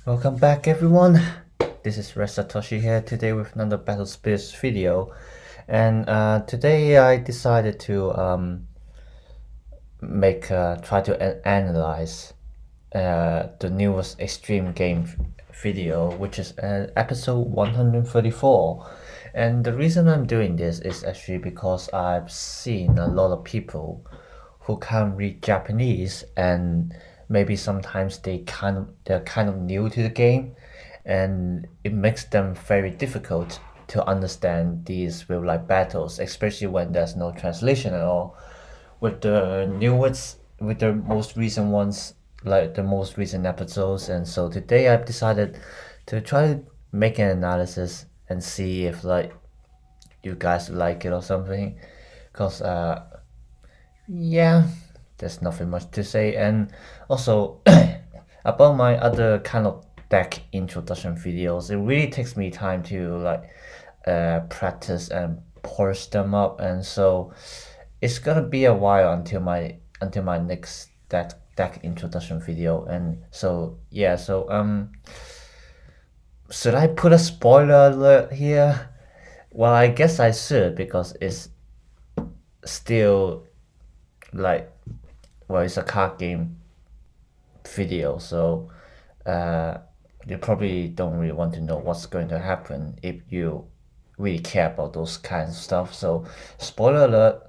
Welcome back everyone. This is RedSatoshi here today with another Battle Spirits video. And today I decided to try to analyze the newest extreme game video, which is episode 134. And the reason I'm doing this is actually because I've seen a lot of people who can't read Japanese, and maybe sometimes they're kind of new to the game, and it makes them very difficult to understand these real life battles, especially when there's no translation at all. With the most recent ones, like the most recent episodes, and so today I've decided to try to make an analysis and see if you guys like it or something, because yeah, there's nothing much to say. And also, about my other kind of deck introduction videos, it really takes me time to practice and polish them up, and so it's gonna be a while until my next deck introduction video. And so yeah, so should I put a spoiler alert here? Well, I guess I should, because it's still like, well, it's a card game video, so uh, you probably don't really want to know what's going to happen if you really care about those kinds of stuff. So, spoiler alert,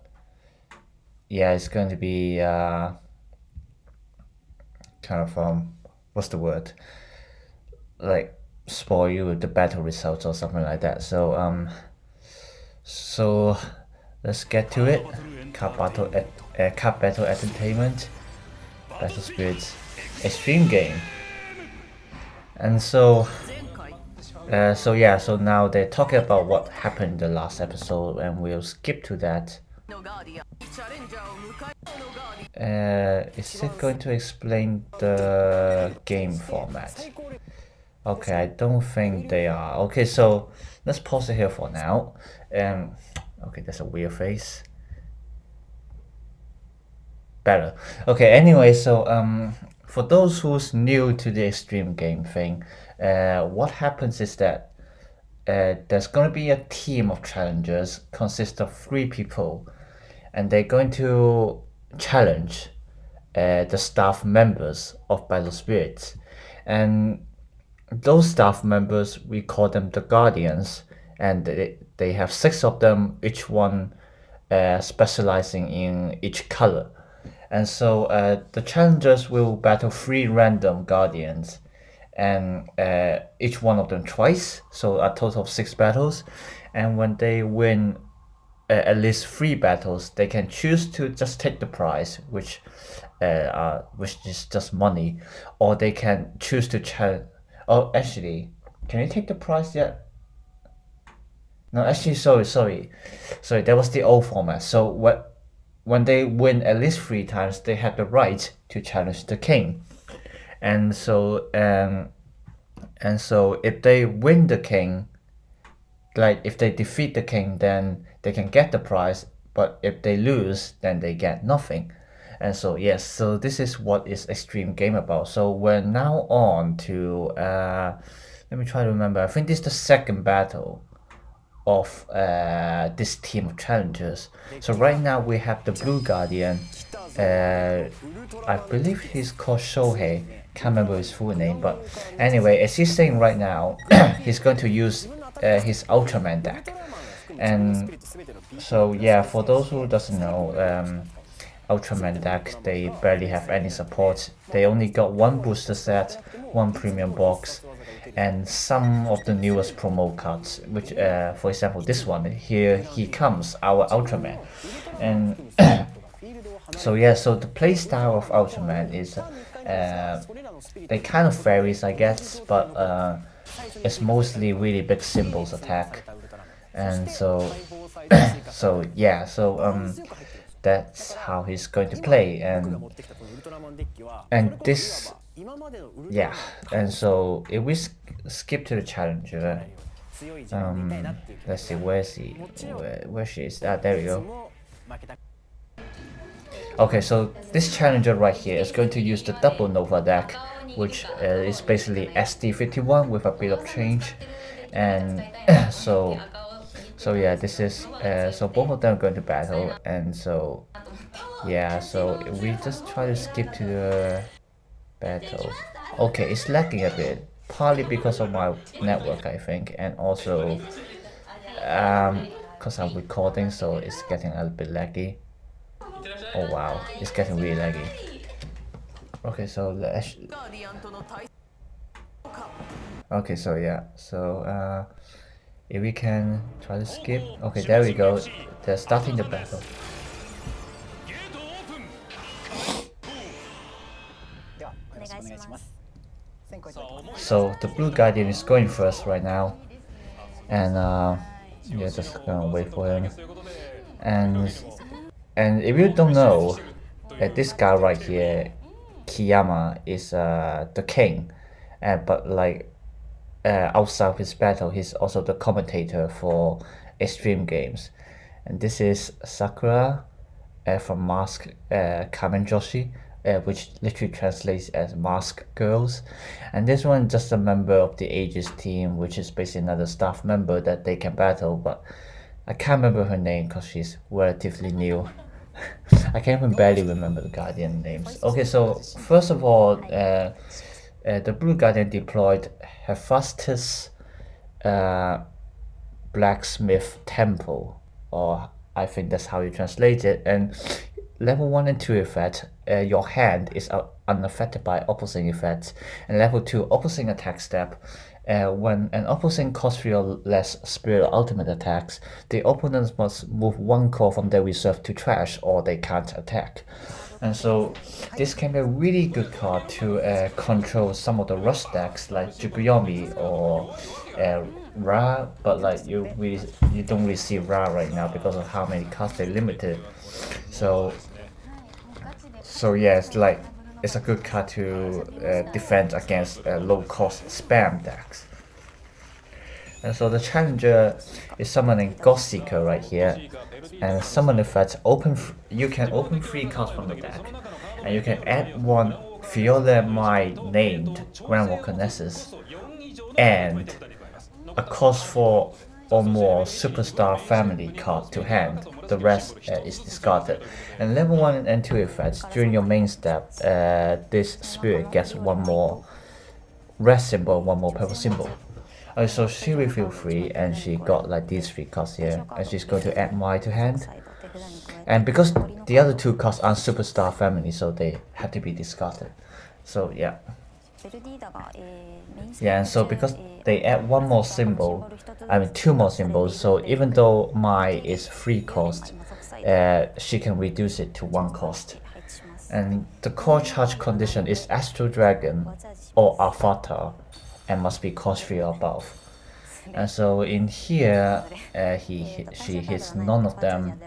yeah, it's going to be kind of what's the word? Like spoil you with the battle results or something like that. So let's get to it. Card battle entertainment, battle spirits, extreme game. And so now they're talking about what happened in the last episode, and we'll skip to that. Is it going to explain the game format? Okay, I don't think they are. Okay, so let's pause it here for now. Okay, that's a weird face. Better. Okay, anyway, so for those who's new to the extreme game thing, what happens is that there's going to be a team of challengers consist of 3 people, and they're going to challenge the staff members of Battle Spirits. And those staff members, we call them the Guardians, and they have 6 of them, each one specializing in each color. And so the challengers will battle 3 random Guardians, and each one of them twice, so a total of 6 battles. And when they win at least 3 battles, they can choose to just take the prize, which is just money, or they can choose to challenge. Oh, actually, can you take the prize yet? No, actually, sorry. That was the old format. So when they win at least 3 times, they have the right to challenge the king. And so if they win the king, like if they defeat the king, then they can get the prize. But if they lose, then they get nothing. And so yes, so this is what is extreme game about. So we're now on to let me try to remember. I think this is the second battle of this team of challengers. So right now we have the Blue Guardian. I believe he's called Shohei. Can't remember his full name, but anyway, as he's saying right now, he's going to use his Ultraman deck. And so yeah, for those who doesn't know, Ultraman deck, they barely have any support. They only got 1 booster set, 1 premium box, and some of the newest promo cards, which for example this one here, he comes, our Ultraman. And so yeah, so the playstyle of Ultraman is they kind of varies, I guess, but it's mostly really big symbols attack. And so that's how he's going to play. And this, yeah. And so if we skip to the challenger, let's see, where she is. There we go. Okay, so this challenger right here is going to use the double Nova deck, which is basically SD51 with a bit of change. And so yeah, this is so both of them are going to battle, and so yeah, so we just try to skip to the battle. Okay, it's lagging a bit, partly because of my network, I think, and also because I'm recording, so it's getting a little bit laggy. Oh wow, it's getting really laggy. Okay, so okay, so yeah, so if we can try to skip. Okay, there we go. They're starting the battle. So the blue guardian is going first right now, and yeah, just gonna wait for him. And if you don't know, this guy right here, Kiyama, is the king, but like outside of his battle, he's also the commentator for extreme games. And this is Sakura from Mask Kamen Joshi, which literally translates as Mask Girls. And this one just a member of the Aegis team, which is basically another staff member that they can battle, but I can't remember her name because she's relatively new. I can even barely remember the Guardian names. Okay, so first of all, the Blue Guardian deployed Hephaestus Blacksmith Temple, or I think that's how you translate it. And level 1 and 2 effect, your hand is unaffected by opposing effects. And level 2 opposing attack step, when an opposing costs 3 or less spirit ultimate attacks, the opponents must move 1 core from their reserve to trash or they can't attack. And so this can be a really good card to control some of the rush decks like Juguyomi or Ra, but like you don't really see Ra right now because of how many cards they limited. So yeah, it's a good card to defend against low cost spam decks. And so the challenger is summoning Ghost Seeker right here, and summon effect you can open 3 cards from the deck, and you can add 1 Viola Mai named Grandwalker Nessus and a cost 4 or more Superstar Family card to hand. The rest is discarded. And level 1 and 2 effects, during your main step, this spirit gets 1 more red symbol, 1 more purple symbol. So she revealed 3 and she got like these 3 cards here, and she's going to add Mai to hand. And because the other 2 cards aren't Superstar Family, so they have to be discarded. So yeah. Yeah, and so because they add 1 more symbol, 2 more symbols, so even though Mai is 3 cost, she can reduce it to 1 cost. And the core charge condition is Astral Dragon or Avatar, and must be cost 3 or above. And so in here, she hits none of them,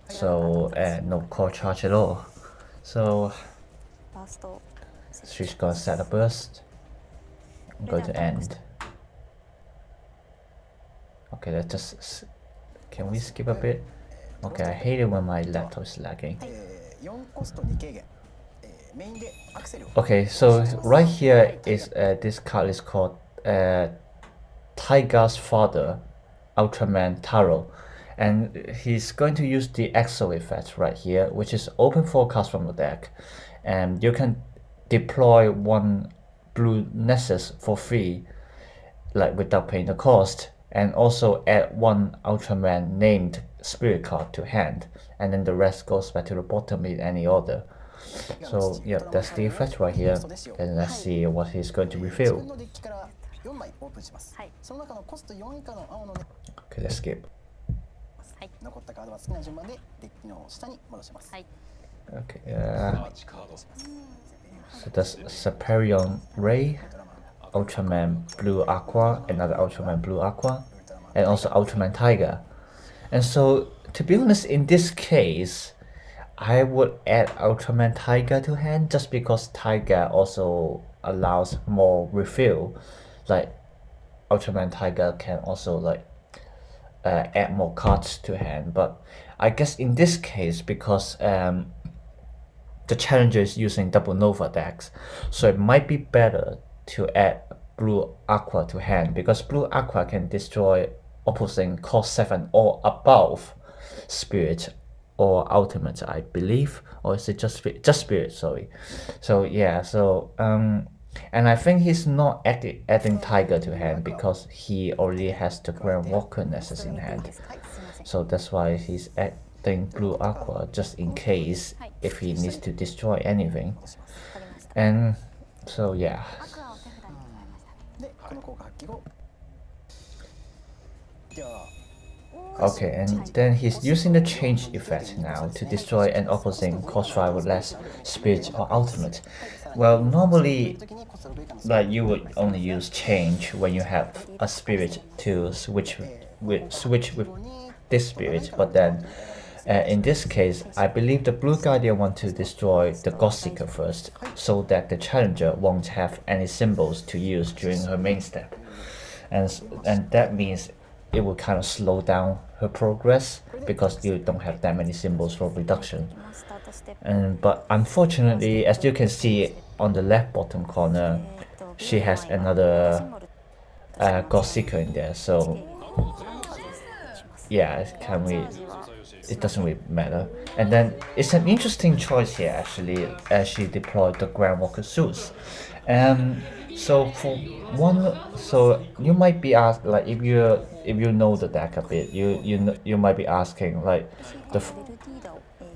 so no core charge at all. So she's gonna set a burst. I'm going to end. Okay, let's just... Can we skip a bit? Okay, I hate it when my laptop is lagging. Okay, so right here is this card is called Taiga's Father, Ultraman Taro. And he's going to use the Exo effect right here, which is open 4 cards from the deck. And you can deploy 1 blue Nessus for free, like without paying the cost, and also add 1 Ultraman named spirit card to hand, and then the rest goes back to the bottom in any order. So yeah, that's the effect right here, and let's see what he's going to reveal. Okay, let's skip. Okay, so that's Saperion Ray, Ultraman Blue Aqua, another Ultraman Blue Aqua, and also Ultraman Tiger. And so, to be honest, in this case, I would add Ultraman Tiger to hand just because Tiger also allows more refill. Like, Ultraman Tiger can also like add more cards to hand. But I guess in this case, because the challenger is using double Nova decks, so it might be better to add blue Aqua to hand because blue Aqua can destroy opposing cost 7 or above Spirit or Ultimate, I believe, or is it just Spirit? Sorry. So yeah, and I think he's not adding Tiger to hand because he already has the Grand Walker Nessus in hand. So that's why he's adding Blue Aqua just in case if he needs to destroy anything. And so yeah. Okay, and then he's using the change effect now to destroy an opposing cost 5 or less Spirit or Ultimate. Well, normally, like you would only use change when you have a Spirit to switch with this Spirit, but then in this case, I believe the Blue Guardian want to destroy the Godseeker first, so that the challenger won't have any symbols to use during her main step, and that means it will kind of slow down her progress because you don't have that many symbols for reduction. But unfortunately, as you can see on the left bottom corner, she has another Godseeker in there, so yeah, it doesn't really matter. And then it's an interesting choice here actually, as she deployed the Grand Walker Zeus. So for one, so you might be asked like if you know the deck a bit, you might be asking like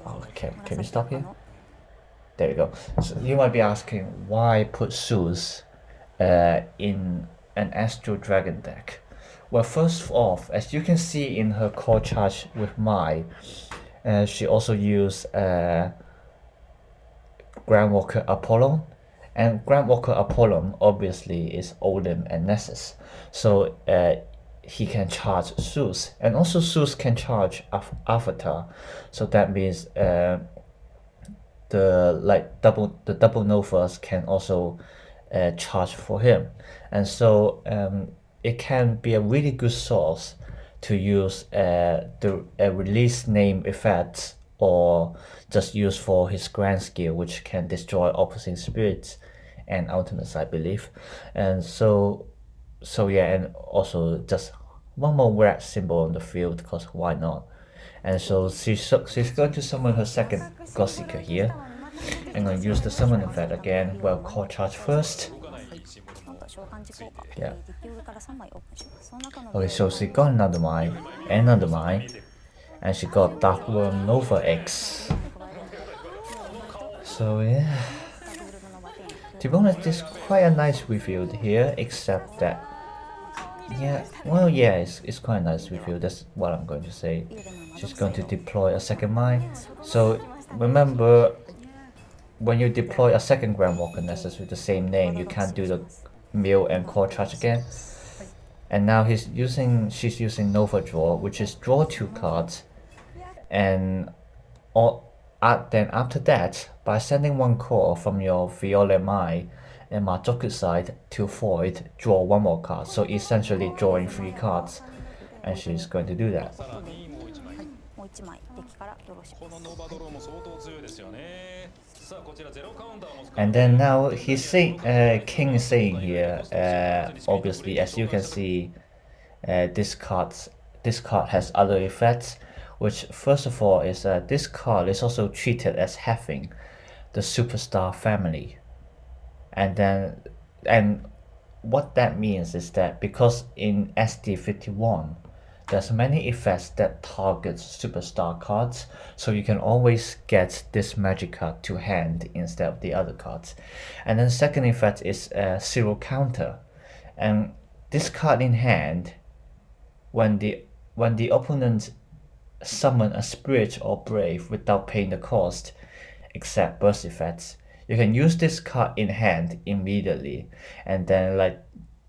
oh, can we stop here? There we go. So you might be asking why put Zeus in an Astral Dragon deck. Well, first off, as you can see in her core charge with Mai, she also used Grand Walker Apollon, and Grand Walker Apollon obviously is Olim and Nessus, so he can charge Zeus, and also Zeus can charge Avatar, so that means the double novas can also charge for him, and so it can be a really good source to use the release name effect or just use for his grand skill, which can destroy opposing spirits and ultimates, I believe. And so yeah, and also just one more red symbol on the field because why not? And so she's going to summon her second Godseeker here. I'm going to use the summon effect again. Well, core charge first. Yeah. Okay, so she got another mine, and she got Dark Worm Nova X. So yeah. To be honest, it's quite a nice reveal here, except that it's quite a nice reveal, that's what I'm going to say. She's going to deploy a second mine. So remember, when you deploy a second Grand Walker Nessus with the same name, you can't do the mill and core charge again. And now she's using Nova Draw, which is draw 2 cards, and then after that, by sending 1 core from your Violet Mai and Majoku side to Void, draw 1 more card. So essentially drawing 3 cards, and she's going to do that. And then now he's saying, King is saying here, obviously as you can see, this card has other effects, which first of all is this card is also treated as having the superstar family, and what that means is that because in SD51 there's many effects that target superstar cards, so you can always get this magic card to hand instead of the other cards. And then the second effect is zero counter, and this card in hand, when the opponent summon a spirit or brave without paying the cost, except burst effects, you can use this card in hand immediately, and then like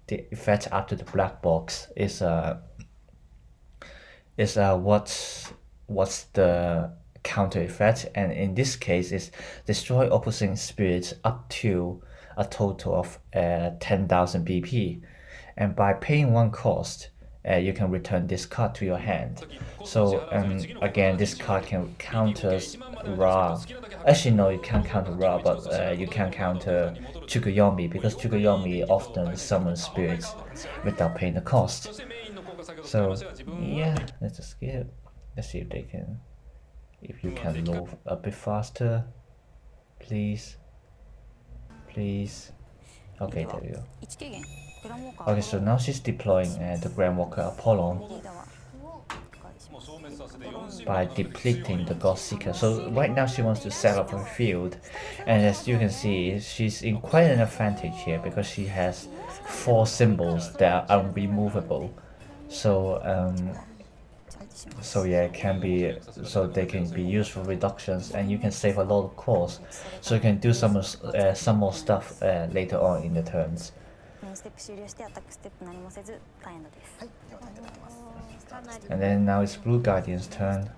the effect after the black box is what's the counter effect, and in this case is destroy opposing spirits up to a total of 10,000 BP, and by paying 1 cost you can return this card to your hand. So again, this card can counter Ra. Actually, no, you can't counter Ra, but you can counter Tsukuyomi because Tsukuyomi often summons spirits without paying the cost. So yeah, let's just skip. Let's see if they can, if you can load a bit faster, please, please. Okay, there we go. Okay, so now she's deploying the Grand Walker Apollon by depleting the God Seeker. So right now she wants to set up her field, and as you can see, she's in quite an advantage here because she has 4 symbols that are unremovable. So so yeah, it can be, so they can be used for reductions, and you can save a lot of cores, so you can do some more stuff later on in the turns. And then now it's Blue Guardian's turn.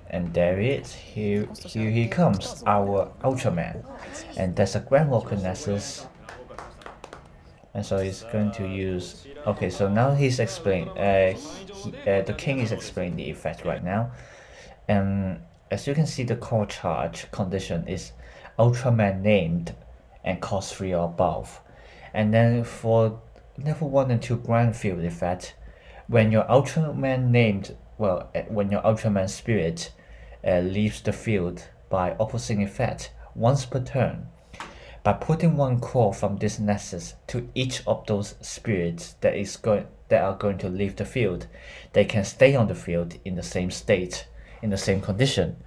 And there it is. Here he comes, our Ultraman. And there's a Grand Walker Nessus. And so he's going to use. Okay, so now he's explaining. The king is explaining the effect right now. And as you can see, the core charge condition is Ultraman named and cost 3 or above. And then for level 1 and 2 Grand Field effect, when your Ultraman named, well, when your Ultraman spirit leaves the field by opposing effect once per turn, by putting 1 core from this Nessus to each of those spirits that are going to leave the field, they can stay on the field in the same state, in the same condition.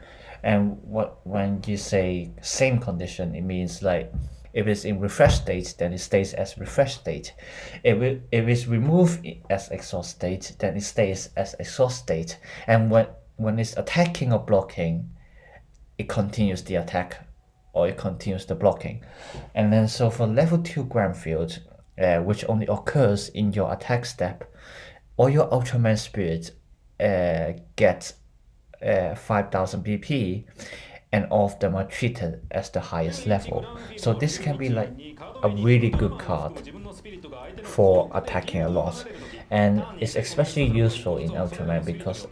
And when you say same condition, it means like if it's in refresh state, then it stays as refresh state. If it's removed as exhaust state, then it stays as exhaust state. And when it's attacking or blocking, it continues the attack or it continues the blocking. And then so for level 2 Grand Field, which only occurs in your attack step, all your Ultraman spirits get 5000 BP, and all of them are treated as the highest level. So this can be like a really good card for attacking a lot, and it's especially useful in Ultraman because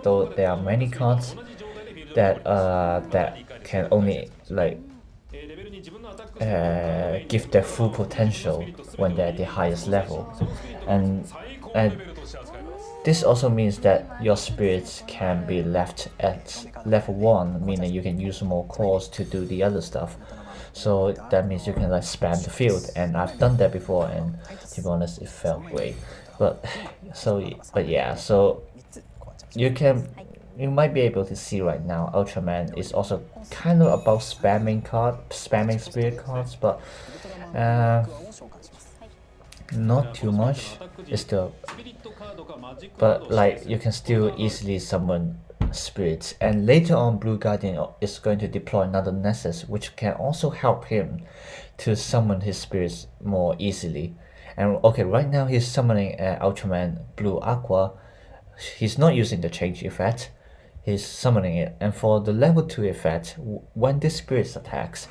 though there are many cards that can only like give their full potential when they're at the highest level, and this also means that your spirits can be left at level 1, meaning you can use more cores to do the other stuff. So that means you can like spam the field, and I've done that before, and to be honest, it felt great. But yeah, so you might be able to see right now, Ultraman is also kind of about spamming spirit cards, but not too much. It's still, but like you can still easily summon spirits, and later on Blue Guardian is going to deploy another Nessus, which can also help him to summon his spirits more easily. And okay, right now he's summoning Ultraman Blue Aqua. He's not using the change effect, he's summoning it. And for the level 2 effect, when this spirit attacks,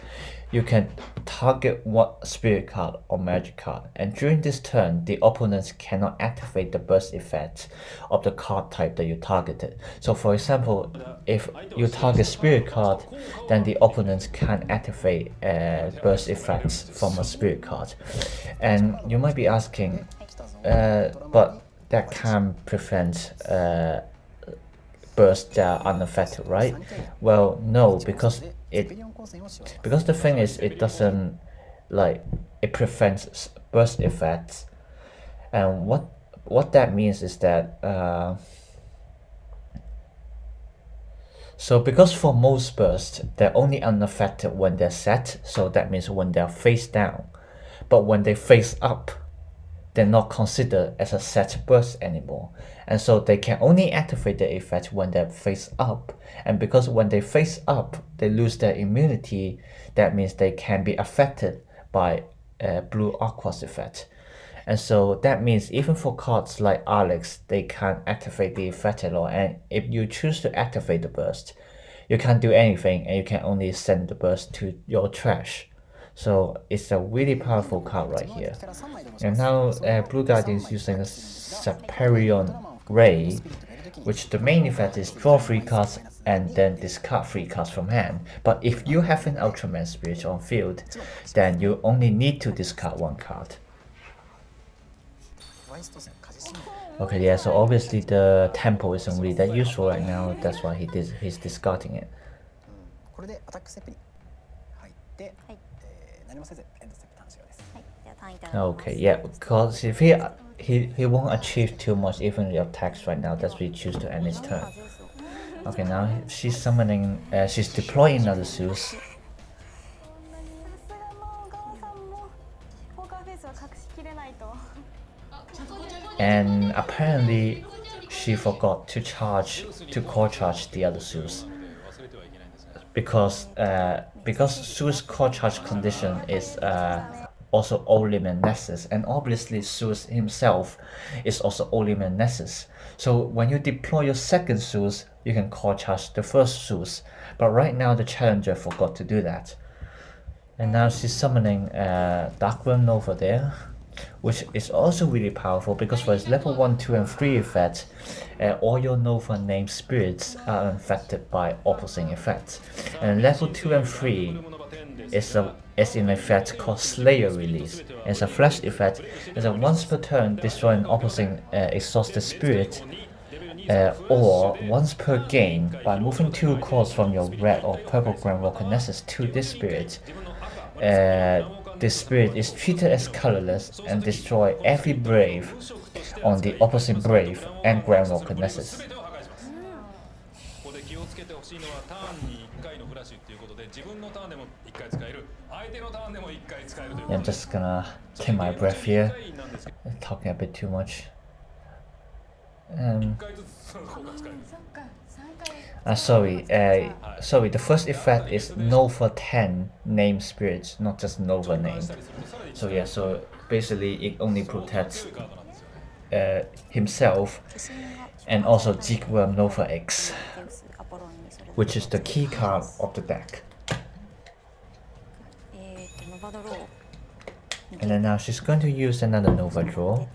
you can target what spirit card or magic card, and during this turn the opponents cannot activate the burst effect of the card type that you targeted. So for example, if you target spirit card, then the opponents can't activate burst effects from a spirit card. And you might be asking, but that can prevent bursts that are unaffected, right? Well, no, because the thing is, it doesn't like, it prevents burst effects. And what that means is that so because for most bursts they're only unaffected when they're set, so that means when they're face down, but when they face up, they're not considered as a set burst anymore, and so they can only activate the effect when they're face up. And because when they face up they lose their immunity, that means they can be affected by Blue Aqua's effect. And so that means even for cards like Alex, they can't activate the effect at all, and if you choose to activate the burst, you can't do anything, and you can only send the burst to your trash. So it's a really powerful card right here. And now Blue Guardian is using a Saperion Ray, which the main effect is draw 3 cards and then discard 3 cards from hand. But if you have an Ultraman Spirit on field, then you only need to discard 1 card. Okay, yeah, so obviously the tempo isn't really that useful right now, that's why he's discarding it. Okay, yeah, because if he won't achieve too much even with attacks right now, that's why he choose to end his turn. Okay, now she's summoning, she's deploying another Zeus. And apparently she forgot to core charge the other Zeus. Because Zeus core charge condition is also O-Limit Nessus, and obviously Zeus himself is also O-Limit Nessus. So when you deploy your second Zeus, you can core charge the first Zeus. But right now the challenger forgot to do that. And now she's summoning Dark Realm Nova there, which is also really powerful because for its level 1, 2, and 3 effect, all your Nova named spirits are infected by opposing effects. And level 2 and 3 is an effect called Slayer Release. It's a flash effect. It's a once per turn destroy an opposing exhausted spirit, or once per game by moving 2 cores from your red or purple Groundwalker Nessus to this spirit. This spirit is treated as colorless and destroy every brave on the opposite brave and Groundwalker Nessus. Yeah, I'm just gonna take my breath here, talking a bit too much. Sorry, the first effect is Nova 10 named spirits, not just Nova named. So yeah, so basically it only protects himself and also Jigworm Nova X, which is the key card of the deck. And then now she's going to use another Nova draw.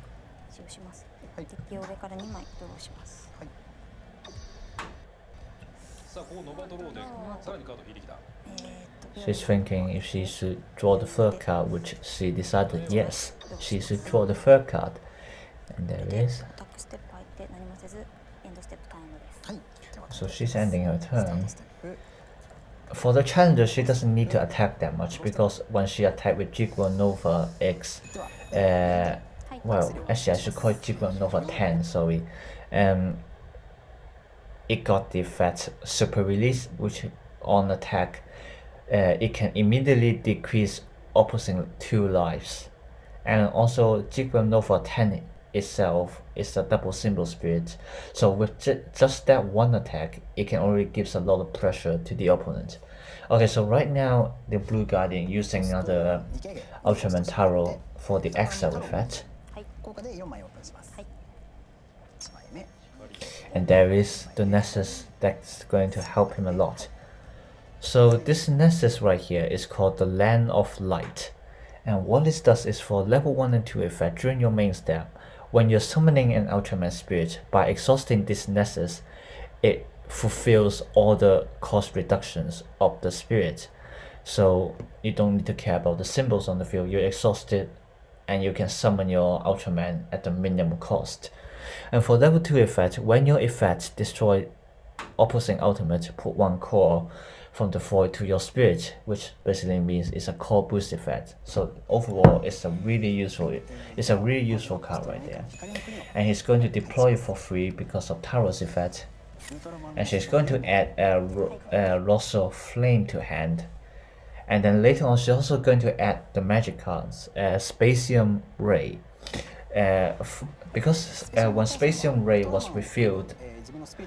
She's thinking if she should draw the third card, which she decided yes, she should draw the third card. And there it is. So she's ending her turn. For the challenger, she doesn't need to attack that much because when she attacked with Jigworm Nova X, well, actually I should call it Jigworm Nova 10, sorry. It got the effect Super Release, which on attack, it can immediately decrease opposing 2 lives. And also Jigworm Nova 10 itself is a double symbol spirit, so with just that one attack, it can already give a lot of pressure to the opponent. Okay, so right now the Blue Guardian using another Ultraman Taro for the Exile effect. And there is the Nessus that's going to help him a lot. So this Nessus right here is called the Land of Light. And what this does is for level 1 and 2 effect during your main step, when you're summoning an Ultraman Spirit, by exhausting this Nessus, it fulfills all the cost reductions of the spirit. So you don't need to care about the symbols on the field, you're exhausted and you can summon your Ultraman at the minimum cost. And for level 2 effect, when your effect destroy opposing ultimate, put 1 core from the void to your spirit, which basically means it's a core boost effect. So overall, it's a really useful card right there. And he's going to deploy it for free because of Taro's effect. And she's going to add a Rosso Flame to hand. And then later on, she's also going to add the magic cards, Spatium Ray. Because when Spatium Ray was refilled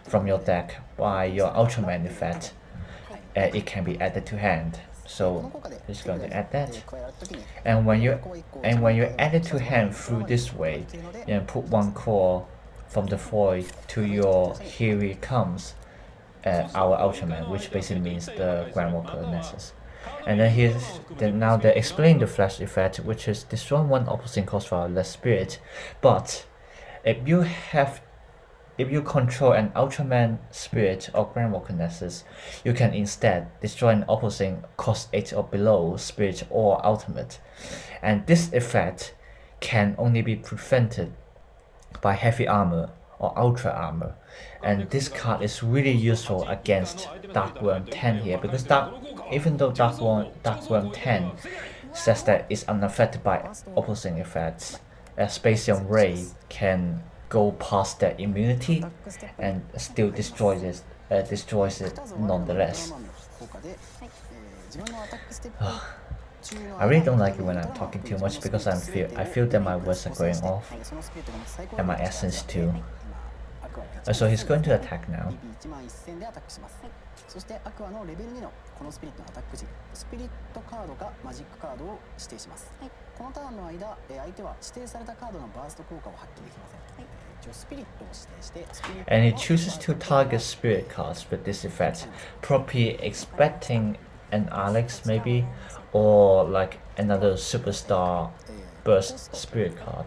from your deck by your Ultraman effect, it can be added to hand. So he's going to add that. And when you add it to hand through this way, you put 1 core from the void to your Here He Comes, our Ultraman, which basically means the Groundwalker Nessus. And now they explain the flash effect, which is destroy one opposing cost for less spirit. But if you have if you control an Ultraman spirit or Grandwalker Nessus, you can instead destroy an opposing cost 8 or below spirit or ultimate. And this effect can only be prevented by heavy armor or ultra armor. And this card is really useful against Darkworm 10 here, because even though Darkworm 10 says that it's unaffected by opposing effects, a Spacium Ray can go past that immunity and still destroys it nonetheless. I really don't like it when I'm talking too much, because I feel that my words are going off, and my essence too. So he's going to attack now. そしてアクアのレベル2のこのスピリットのアタック時、スピリットカードがマジックカードを指定します。このターンの間、相手は指定されたカードのバースト効果を発揮できません。一応スピリットを指定して、And he chooses to target spirit cards with this effect, probably expecting an Alex maybe, or like another superstar burst spirit card.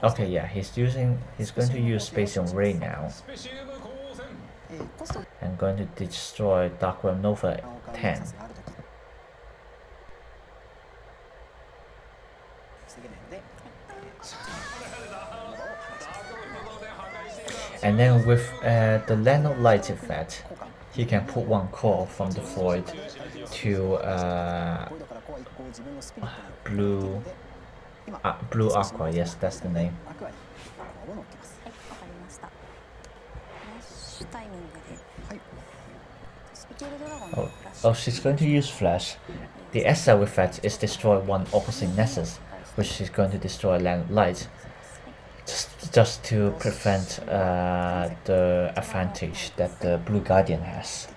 Okay, yeah, he's going to use Spacium Ray now. And going to destroy Darkworm Nova 10. And then with the Land of Light effect, he can put one core from the void to Blue Aqua, yes, that's the name. Oh, she's going to use Flash. The SL effect is destroy one opposing Nessus, which she's going to destroy Land of Light, just to prevent the advantage that the Blue Guardian has.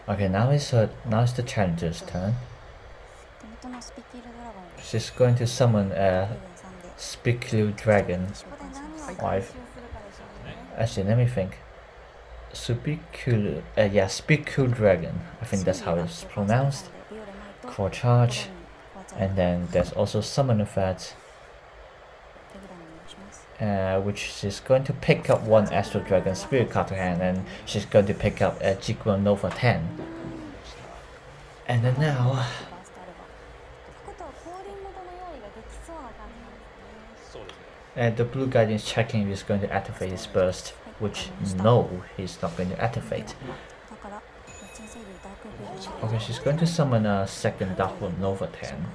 Okay, now it's the challenger's turn. She's going to summon a Spicule Dragon. Actually, let me think. Spicule Dragon. I think that's how it's pronounced. Core charge, and then there's also summon effect, which she's going to pick up one Astral Dragon Spirit card to hand, and she's going to pick up a Jigwell Nova 10. And then now, the Blue Guardian is checking if he's going to activate his burst, which no, he's not going to activate. Okay, she's going to summon a second Darkworm Nova 10,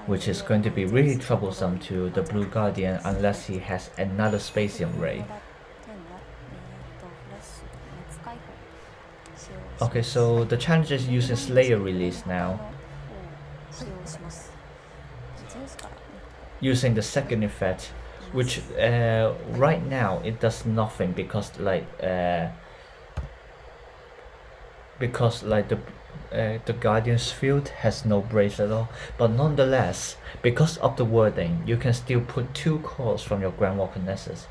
which is going to be really troublesome to the Blue Guardian unless he has another Spacium Ray. Okay, so the challenger is using Slayer release now, using the second effect, which right now it does nothing because the Guardian's field has no brace at all. But nonetheless, because of the wording, you can still put 2 cores from your Grandwalker Nessus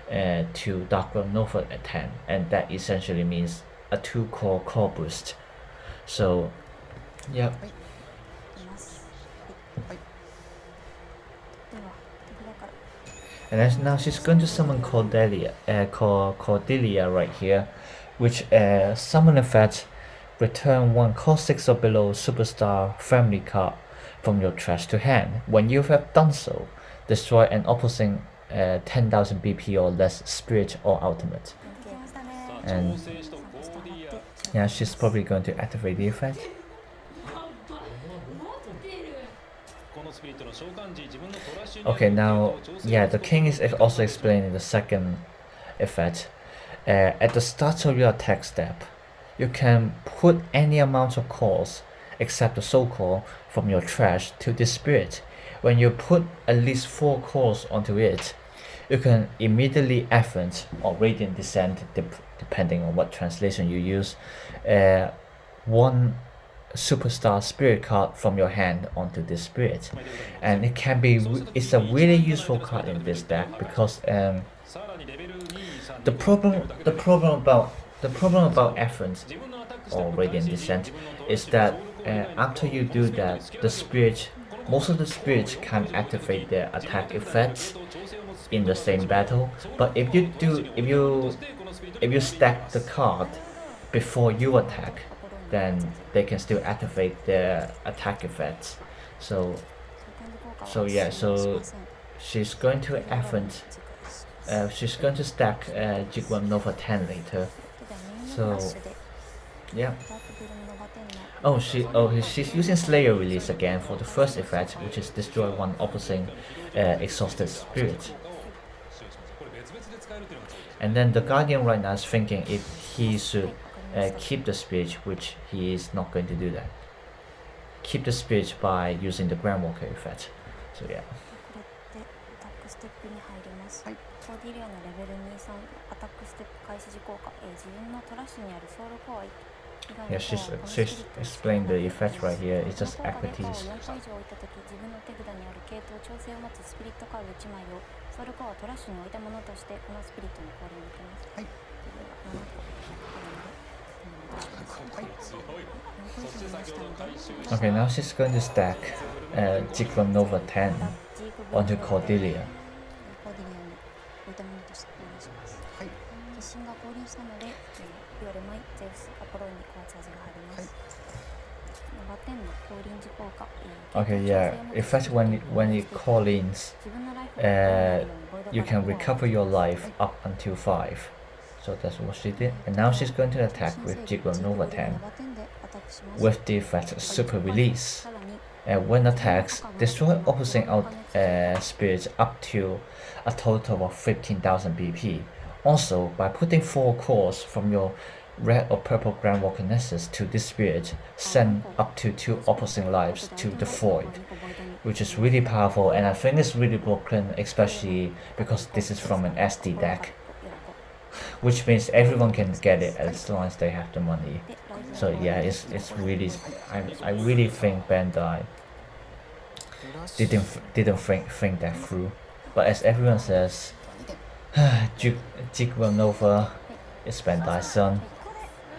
to Darkworm Nova at 10, and that essentially means a 2-core core boost. So, yeah. And now she's going to summon Cordelia right here, which summon effect, return one cost 6 or below superstar family card from your trash to hand. When you have done so, destroy an opposing 10,000 BP or less spirit or ultimate. And yeah, she's probably going to activate the effect. Okay, now, yeah, the king is also explaining the second effect. At the start of your attack step, you can put any amount of cores except the soul core from your trash to this spirit. When you put at least 4 cores onto it, you can immediately Advent or Radiant Descent, depending on what translation you use, one superstar spirit card from your hand onto this spirit, and it's a really useful card in this deck because the problem about Efferent or Radiant Descent is that after you do that, most of the spirits can activate their attack effects in the same battle. But if you stack the card before you attack, then they can still activate their attack effects. So yeah, so she's going to Efferent. She's going to stack Jigwam Nova 10 later. So yeah. She's using Slayer release again for the first effect, which is destroy one opposing exhausted spirit. And then the Guardian right now is thinking if he should keep the spirit, which he is not going to do that. Keep the spirit by using the Grandwalker effect. So yeah. Yeah, she's explained the effect right here. It's just equities. Okay, now she's going to stack Jigwam Nova 10 onto Cordelia. Okay, yeah. Effect when it call-ins, you can recover your life up until 5. So that's what she did. And now she's going to attack with Jigwam Nova 10 with the effect Super Release. When attacks, destroy opposing out spirits up to a total of 15,000 BP. Also, by putting 4 cores from your red or purple Grandwalker Nessus to this spirit, send up to 2 opposing lives to the void, which is really powerful, and I think it's really broken, especially because this is from an SD deck, which means everyone can get it as long as they have the money. So yeah, it's really, I really think Bandai didn't think that through. But as everyone says, Jigwam Nova is Bandai's son.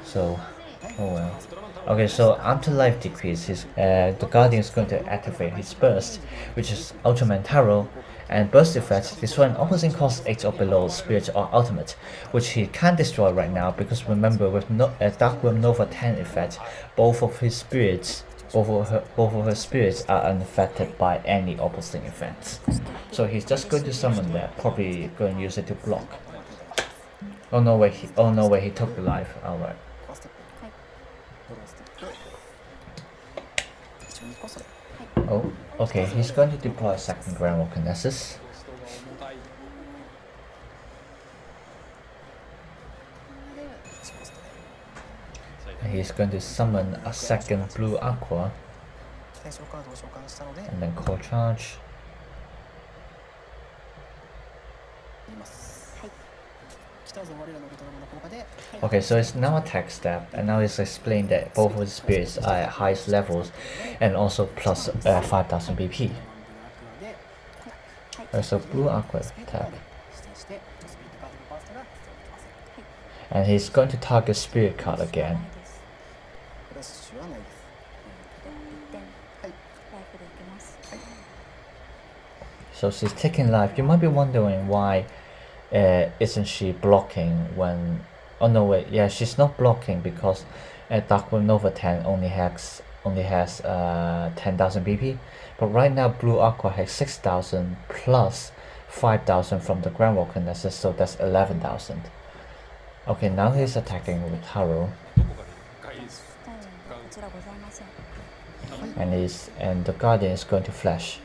So, oh well. Okay, so after life decreases, the Guardian is going to activate his burst, which is Ultraman Taro, and burst effect destroy an opposing cost 8 or below spirit or ultimate, which he can't destroy right now because remember with Darkworm Nova 10 effect, both of her spirits are unaffected by any opposing effects. So he's just going to summon that, probably going to use it to block. Oh no way, he took the life. Alright. Oh, okay, he's going to deploy a second Grandwalker Nessus. And he's going to summon a second blue Aqua. And then call charge. Okay, so it's now attack step, and now it's explained that both of the spirits are at highest levels and also plus 5000 BP. So blue Aqua attack. And he's going to target spirit card again. So she's taking life. You might be wondering why isn't she blocking when... Oh no wait, yeah, she's not blocking because Darkworm Nova 10 only has 10,000 BP, but right now Blue Aqua has 6,000 plus 5,000 from the Grandwalker Nessus, so that's 11,000. Okay, now he's attacking with Taro. And the Guardian is going to flash.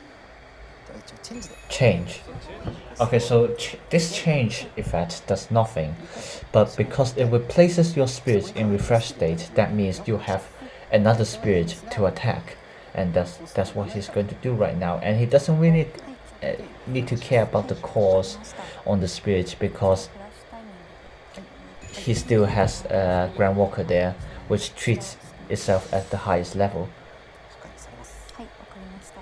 Change. Okay, so this change effect does nothing, but because it replaces your spirit in refresh state, that means you have another spirit to attack, and that's what he's going to do right now. And he doesn't really need to care about the cores on the spirit because he still has Grandwalker there, which treats itself at the highest level. 破壊されます。はい、わかりました。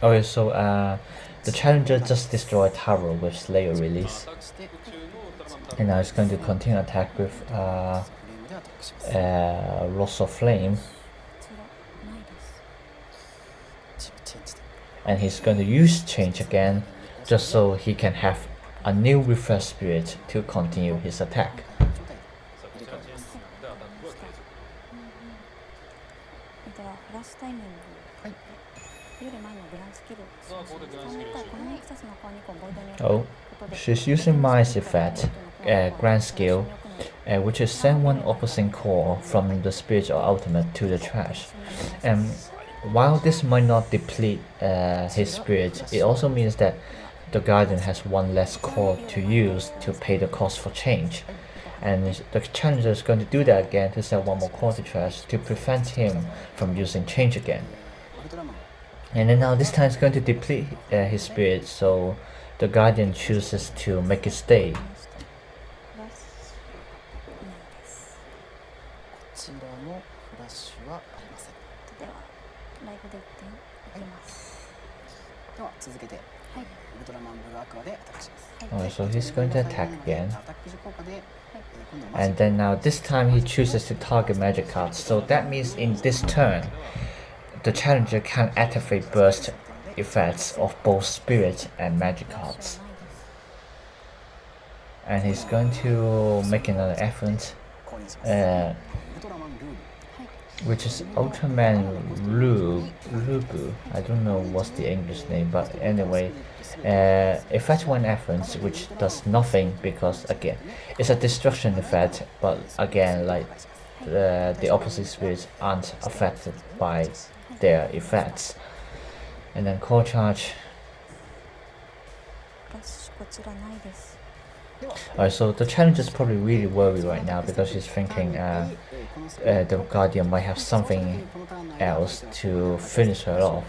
Okay, so the challenger just destroyed Taro with Slayer release, and now it's going to continue attack with フレームでアタックします。 Loss of Flame, こちらないです。チェンジで and he's going to use Change again, just so he can have a new Refresh Spirit to continue his attack. 状態で入れ替わります。ではフラッシュタイミング。はい。より前のグランスキル。このネクサスの顔にボイドによって Oh, she's using Mice effect, Grand Skill, which is send one opposing core from the spiritual ultimate to the trash. And while this might not deplete his spirit, it also means that the Guardian has one less core to use to pay the cost for change. And the challenger is going to do that again to sell one more core to trash to prevent him from using change again. ウルトラマン And then now this time it's going to deplete his spirit, so the Guardian chooses to make it stay. フラッシュないです。こちらもフラッシュはありません。ではライブで1点いきます。では続けてはい。ウルトラマンブルーアクアでアタックします。 Alright, so he's going to attack again. アタック時効果で今度はマジッ And ク then now this time he chooses to target magic cards, so that means in this turn, the challenger can activate burst effects of both spirit and magic cards. And he's going to make another effort, 降臨します。ウルトラマンルール which is Ultraman Rubu. I don't know what's the English name, but anyway, effect one effort which does nothing because again, it's a destruction effect, but again, like the opposite spirits aren't affected by their effects. And then core charge. フラッシュこちらないです。 Alright, so the challenger is probably really worried right now because she's thinking the Guardian might have something else to finish her off.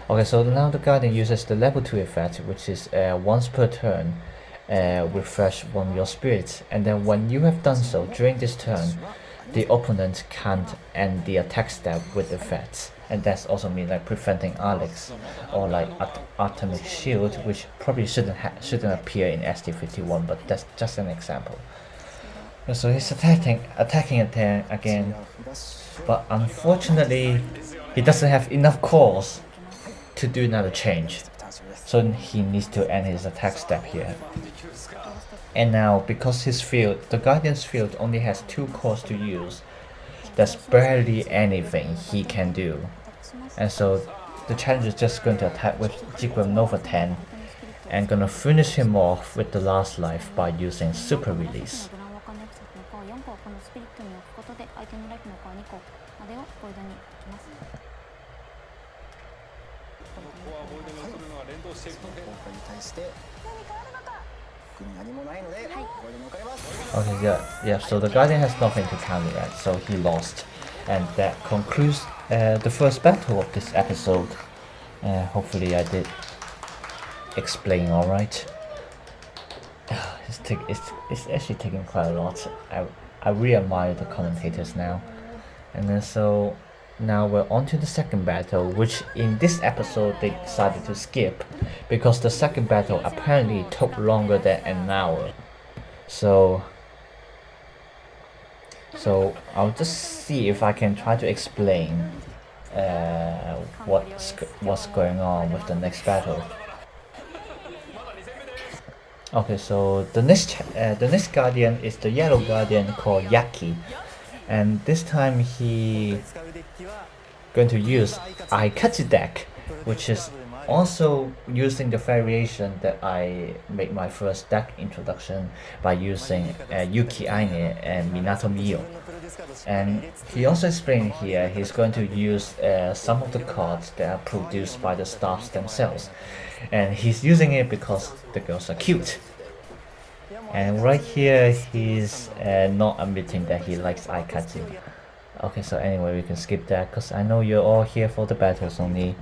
Okay, so now the Guardian uses the level 2 effect, which is once per turn, refresh one of your spirits, and then when you have done so during this turn, the opponent can't end the attack step with effects. And that's also mean like preventing Alex or like Atomic Shield, which probably shouldn't appear in ST51, but that's just an example. So he's attacking again, but unfortunately he doesn't have enough cores to do another change, so he needs to end his attack step here. And now because his field, the Guardian's field only has 2 cores to use, there's barely anything he can do. And so the challenger is just going to attack with Jiquem Nova 10 and gonna finish him off with the last life by using super release. グランワカネクサスの顔4個をこのスピリットに置くことで相手のライフの顔2個までをボイドに置きます。効果に対して特に何もないのでこれで抜かれます。 Okay, yeah, so the Guardian has nothing to counter that, so he lost. And that concludes the first battle of this episode. Hopefully I did explain alright. It's actually taking quite a lot. I really admire the commentators now. And then so now we're on to the second battle, which in this episode they decided to skip because the second battle apparently took longer than an hour. So I'll just see if I can try to explain what's going on with the next battle. Okay, so the next Guardian is the yellow Guardian called Yaki, and this time he going to use Aikatsu deck, which is also using the variation that I made my first deck introduction by using Yuki Aine and Minato Mio. And he also explained here he's going to use some of the cards that are produced by the staffs themselves, and he's using it because the girls are cute. And right here he's not admitting that he likes Aikatsu. Okay, so anyway we can skip that because I know you're all here for the battles only.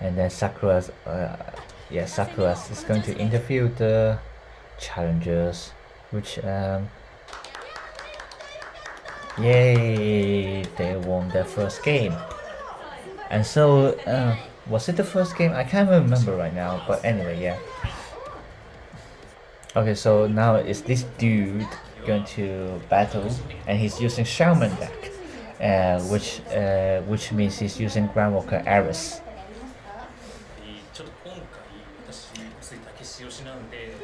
And then Sakura is going to interview the challengers, which yay, they won their first game. And so was it the first game? I can't remember right now, but anyway, yeah. Okay, so now is this dude going to battle, and he's using Shaman deck, which means he's using Groundwalker Ares. ちょっと今回私ついたけし推しなんで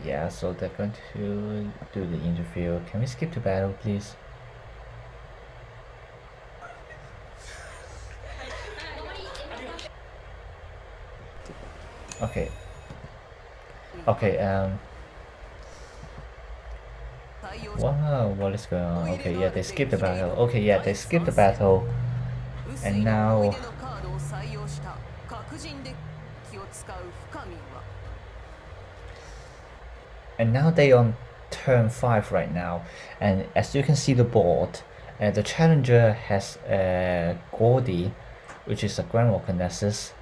Yeah, so they're going to do the interview. Can we skip to battle, please? Okay. Okay, wow, what is going on? Okay, yeah, they skipped the battle. Okay, yeah, they skipped the battle. And now... And now they on turn 5 right now. And as you can see the board, the challenger has Gordy, which is a Grandwalker Nessus,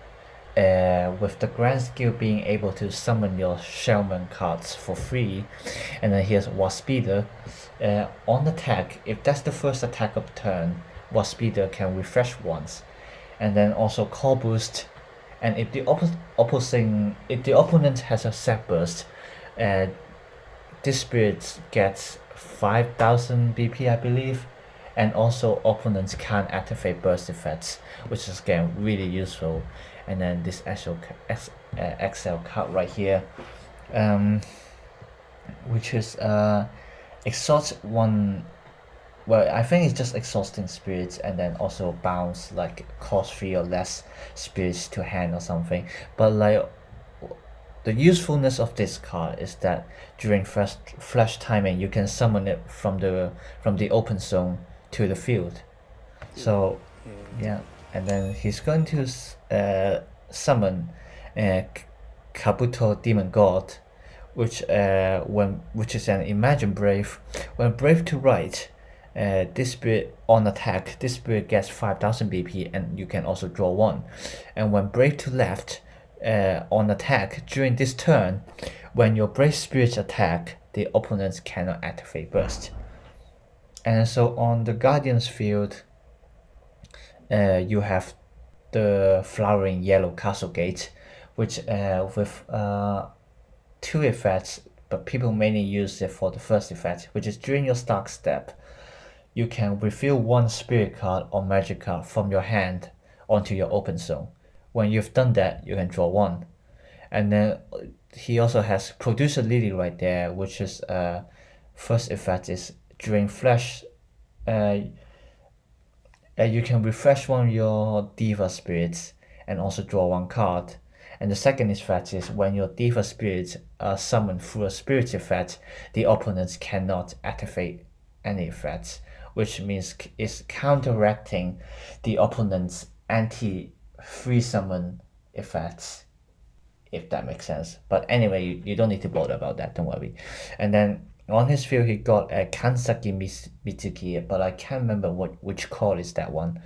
with the grand skill being able to summon your Shellman cards for free. And then here's Waspeder. On attack, if that's the first attack of the turn, Waspeder can refresh once. And then also Call Boost. And if the opponent has a set burst, this spirit gets 5000 BP, I believe. And also opponents can't activate burst effects, which is again really useful. And then this XL card right here, which is exhaust one. Well, I think it's just exhausting spirits, and then also bounce like cost 3 or less spirits to hand or something. But like the usefulness of this card is that during flash timing, you can summon it from the open zone to the field. So yeah, and then he's going to summon Kabuto Demon God, which is an Imagine Brave. When Brave to right, this spirit on attack, this spirit gets 5000 BP, and you can also draw 1. And when Brave to left, on attack during this turn, when your Brave spirits attack, the opponents cannot activate burst. And so on the Guardian's field, you have the Flowering Yellow Castle Gate, which with 2 effects, but people mainly use it for the first effect, which is during your start step, you can reveal 1 spirit card or magic card from your hand onto your open zone. When you've done that, you can draw 1. And then he also has Producer Lily right there, which is first effect is during flash, you can refresh 1 of your Diva spirits and also draw 1 card. And the second effect is when your Diva spirits are summoned through a spirit effect, the opponents cannot activate any effects, which means it's counteracting the opponent's anti-free summon effects, if that makes sense. But anyway, you don't need to bother about that, don't worry. And then on his field, he got a Kansaki Mitsuki, but I can't remember which card is that one.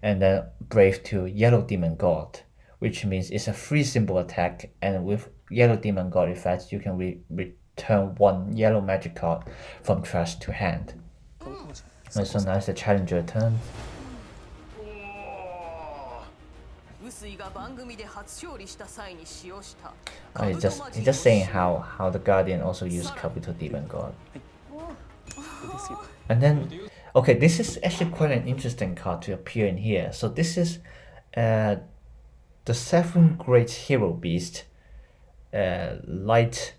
And then Brave to Yellow Demon God, which means it's a free symbol attack, and with Yellow Demon God effects, you can return 1 yellow magic card from trash to hand. And so now it's the challenger turn. He's just saying how the Guardian also used Kabuto Demon God. And then, okay, this is actually quite an interesting card to appear in here. So this is the 7 Great Hero Beast, Light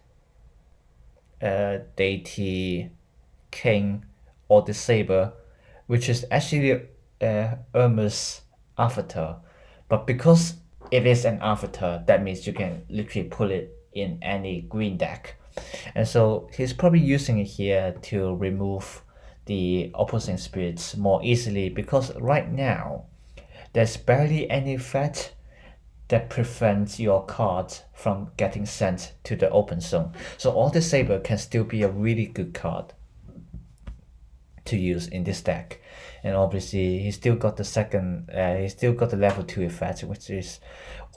Deity King or the Saber, which is actually Irma's avatar. But because it is an avatar, that means you can literally pull it in any green deck. And so he's probably using it here to remove the opposing spirits more easily, because right now there's barely any effect that prevents your cards from getting sent to the open zone. So all the Saber can still be a really good card to use in this deck. And obviously he still got the level 2 effect, which is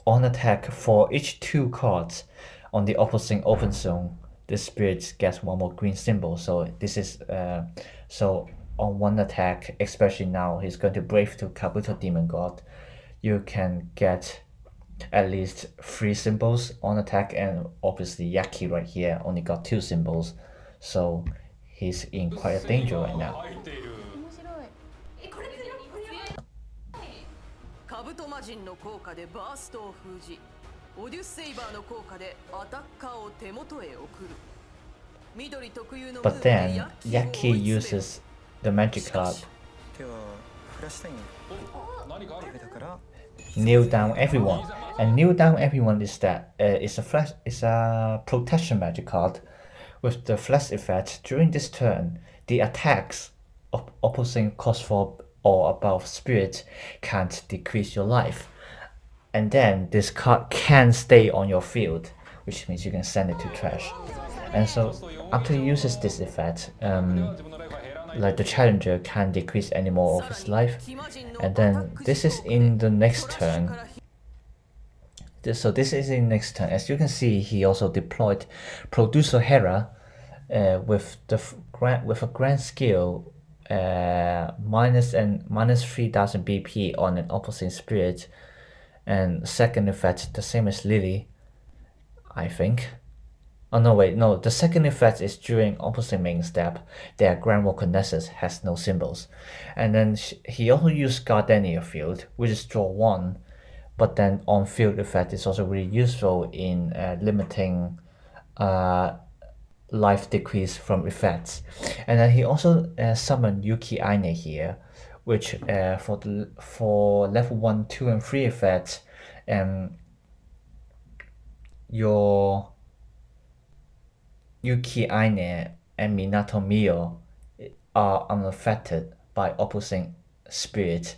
on attack for each 2 cards on the opposing open zone, the spirit gets one more green symbol. So this is so on one attack, especially now he's going to brave to Kabuto Demon God, you can get at least 3 symbols on attack, and obviously Yaki right here only got 2 symbols, so he's in quite a danger right now. カブトマジンの効果でバーストを封じ、オデュッセイバーの効果でアタッカーを手元へ送る。緑特有のムー But ブで then ヤッキーを追 Yaki い詰める。 uses the magic card, ではフラッシュタイム何かあるだから kneel down everyone. And kneel down everyone is that it's a protection magic card with the flash effect. During this turn, the attacks of opposing cost 4 or above spirit can't decrease your life. And then this card can stay on your field, which means you can send it to trash. And so after he uses this effect, like the challenger can't decrease any more of his life. And then this is in the next turn. So this is in next turn. As you can see, he also deployed Producer Hera with a grand skill minus 3000 BP on an opposing spirit, and second effect the same as Lily, I think. Oh no, wait, no. The second effect is during opposite main step. Their Grand Walker Nessus has no symbols, and then he also used Gardenia Field, which is draw 1. But then on field effect is also really useful in limiting life decrease from effects. And then he also summoned Yuki Aine here, which for level 1, 2, and 3 effects, your Yuki Aine and Minato Mio are unaffected by opposing spirit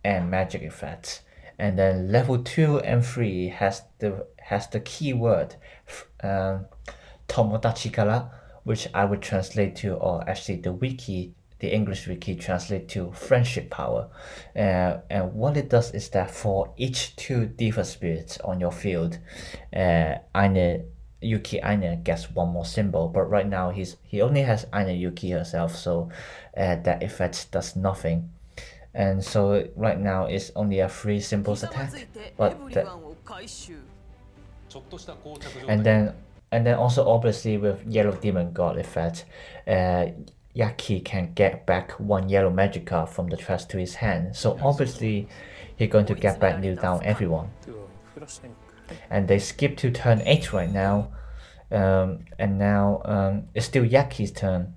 and magic effects. And then level 2 and 3 has the keyword Tomodachikara, which I would translate to, or actually the English wiki translate to friendship power. And what it does is that for each 2 diva spirits on your field, Yuki Aine gets 1 more symbol, but right now he only has Aine Yuki herself, so that effect does nothing. And so right now it's only a 3 symbols attack, and then also obviously with Yellow Demon God effect, Yaki can get back 1 yellow magic card from the trash to his hand. So obviously he's going to get back kneel down everyone. ではフラッシュタイム And they skip to turn 8 right now, and now it's still Yaki's turn.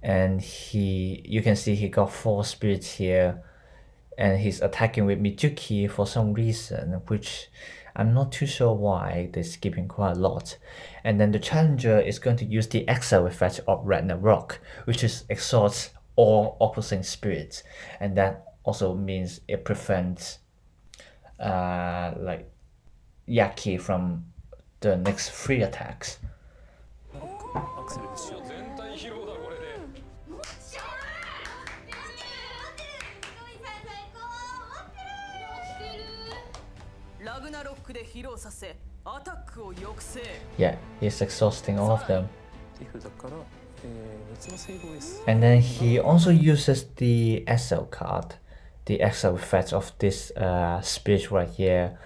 And you can see he got 4 spirits here, and he's attacking with Mijuki for some reason, which I'm not too sure why. They're skipping quite a lot. And then the challenger is going to use the exile effect of Ragnarok, which is exhausts all opposing spirits, and that also means it prevents like Yaki from the next 3 attacks. アクセルでしよう全体疲労だこれでラグナロックで疲労させ、アタックを抑制。 Yeah, he's exhausting all of them. ティフだから三つ葉整合です And then he also uses the SL card, the exile effect of this spirit right here.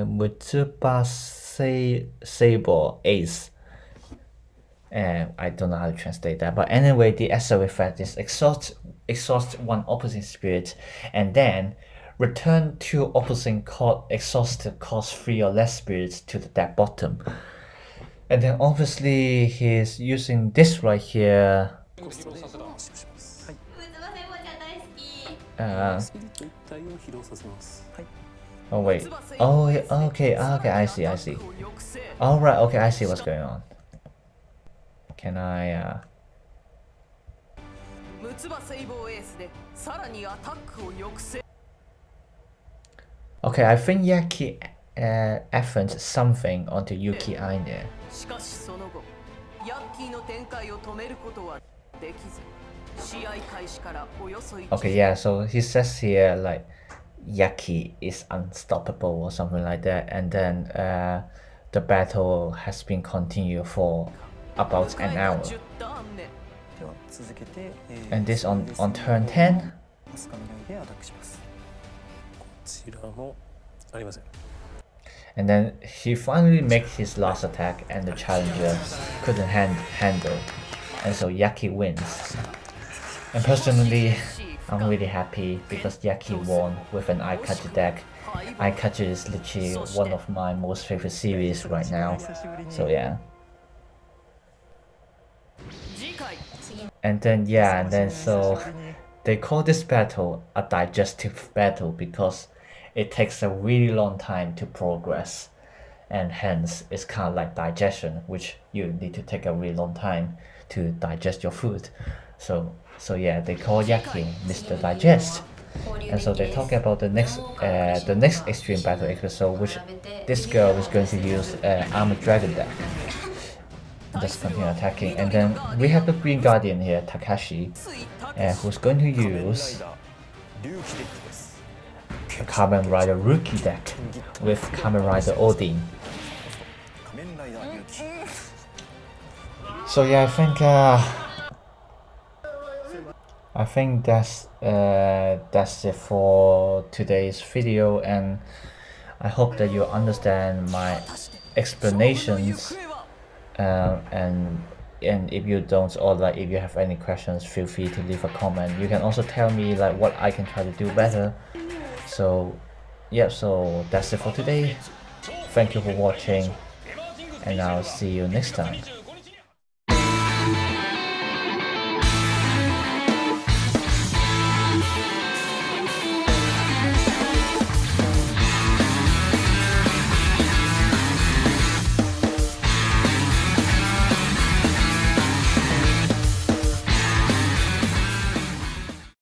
Mutsuba Sable Ace. I don't know how to translate that, but anyway, the SL effect is exhaust 1 opposing spirit, and then return 2 opposing exhausted cost 3 or less spirits to the deck bottom. And then obviously he's using this right here. コストで使用しますはい Uh, スピリット一体を疲労させますはい oh wait. Oh, okay, I see. All right, okay, I see what's going on. Can I? ムツバセイボーエースでさらにアタックを抑制。 Okay, I think Yaki effed something onto Yuki Aine. しかしその後、ヤッキーの展開を止めることはできず、試合開始からおよそ1 Okay, yeah. So he says here like Yaki is unstoppable or something like that, and then the battle has been continued for about an hour. では続けて、And this on turn 10. 飛鳥未来でアタックします。こちらもありません。 And then he finally makes his last attack, and the challenger couldn't handle, and so Yaki wins. And personally, I'm really happy because Yaki won with an eye catcher deck. Eye catcher is literally one of my most favorite series right now. So yeah. And then so they call this battle a digestive battle because it takes a really long time to progress, and hence it's kind of like digestion, which you need to take a really long time to digest your food. So yeah, they call Yaki Mr. Digest. And so they talk about the next extreme battle episode, which this girl is going to use Armored Dragon deck. Just continue attacking, and then we have the Green Guardian here, Takashi, who's going to use a Kamen Rider Rookie deck with Kamen Rider Odin. So yeah, I think that's it for today's video, and I hope that you understand my explanations. And if you don't, or like if you have any questions, feel free to leave a comment. You can also tell me like what I can try to do better. So yeah, so that's it for today. Thank you for watching, and I'll see you next time.